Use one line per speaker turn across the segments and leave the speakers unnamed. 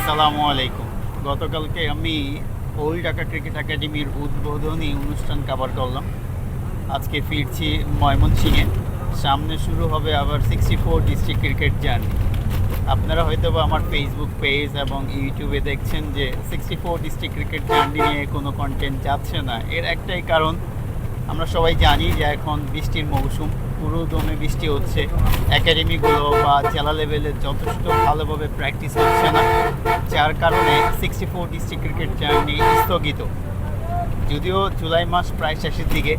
আসসালামু আলাইকুম। গতকালকে আমি ওল্ড ঢাকা ক্রিকেট একাডেমির উদ্বোধনী অনুষ্ঠান কভার করলাম। আজকে ফিরছি ময়মনসিংহে। সামনে শুরু হবে আবার 64 ডিস্ট্রিক্ট ক্রিকেট জার্নি। আপনারা হয়তো বা আমার ফেসবুক পেজ এবং ইউটিউবে দেখছেন যে 64 ডিস্ট্রিক্ট ক্রিকেট জার্নি নিয়ে কোনো কন্টেন্ট যাচ্ছে না। এর একটাই কারণ, আমরা সবাই জানি যে এখন বৃষ্টির মৌসুম, পুরো দমে বৃষ্টি হচ্ছে। একাডেমিগুলো বা জেলা লেভেলে যথেষ্ট ভালোভাবে প্র্যাকটিস হচ্ছে না, যার কারণে 64 ডিস্ট্রিক্ট ক্রিকেট জার্নি স্থগিত। যদিও জুলাই মাস প্রায় শেষের দিকে,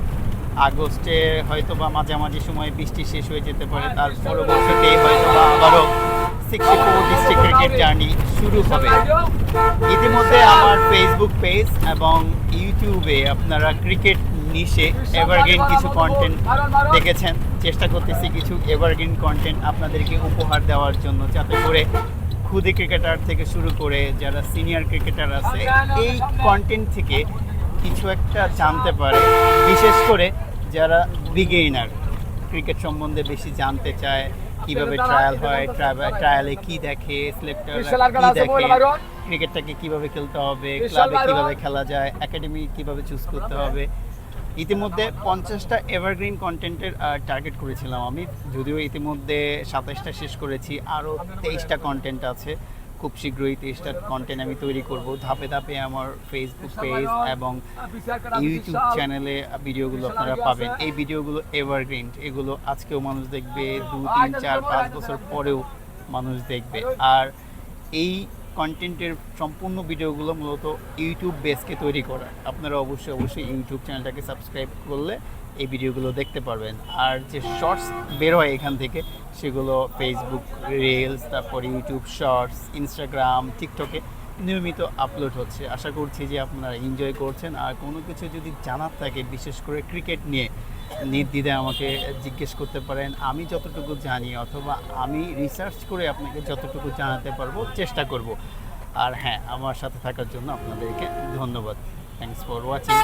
আগস্টে হয়তো বা মাঝামাঝি সময়ে বৃষ্টি শেষ হয়ে যেতে পারে, তার পরবর্তীতেই হয়তো বা আবারও 64 ডিস্ট্রিক্ট ক্রিকেট জার্নি শুরু হবে। ইতিমধ্যে আমার ফেসবুক পেজ এবং ইউটিউবে আপনারা ক্রিকেট নিশে এভারগ্রিন কিছু কন্টেন্ট দেখেছেন। চেষ্টা করতেছি কিছু এভারগ্রিন কন্টেন্ট আপনাদেরকে উপহার দেওয়ার জন্য, যাতে করে খুদে ক্রিকেটার থেকে শুরু করে যারা সিনিয়র ক্রিকেটার আছে এই কন্টেন্ট থেকে কিছু একটা জানতে পারে। বিশেষ করে যারা বিগিনার, ক্রিকেট সম্বন্ধে বেশি জানতে চায়, কিভাবে ট্রায়াল হয়, ট্রায়ালে কি দেখে, সিলেক্টর কি দেখে, ক্রিকেটটাকে কিভাবে খেলতে হবে, ক্লাবে কিভাবে খেলা যায়, একাডেমি কিভাবে চুজ করতে হবে। ইতিমধ্যে 50টা এভারগ্রিন কন্টেন্টের টার্গেট করেছিলাম আমি, যদিও ইতিমধ্যে 27টা শেষ করেছি। আরও 23টা কন্টেন্ট আছে। খুব শীঘ্রই 23টা কন্টেন্ট আমি তৈরি করব। ধাপে ধাপে আমার ফেসবুক পেজ এবং ইউটিউব চ্যানেলে ভিডিওগুলো আপনারা পাবেন। এই ভিডিওগুলো এভারগ্রিন, এগুলো আজকেও মানুষ দেখবে, 2, 3, 4, 5 বছর পরেও মানুষ দেখবে। আর এই কন্টেন্টের সম্পূর্ণ ভিডিওগুলো মূলত ইউটিউব বেসকে তৈরি করা। আপনারা অবশ্যই ইউটিউব চ্যানেলটাকে সাবস্ক্রাইব করলে এই ভিডিওগুলো দেখতে পারবেন। আর যে শর্টস বের হয় এখান থেকে, সেগুলো ফেসবুক রিলস, তারপর ইউটিউব শর্টস, ইনস্টাগ্রাম, টিকটকে নিয়মিত আপলোড হচ্ছে। আশা করছি যে আপনারা এনজয় করছেন। আর কোনো কিছু যদি জানার থাকে, বিশেষ করে ক্রিকেট নিয়ে, নির্দ্বিধায় আমাকে জিজ্ঞেস করতে পারেন। আমি যতটুকু জানি অথবা আমি রিসার্চ করে আপনাকে যতটুকু জানাতে পারবো চেষ্টা করব। আর হ্যাঁ, আমার সাথে থাকার জন্য আপনাদেরকে ধন্যবাদ। Thanks for watching.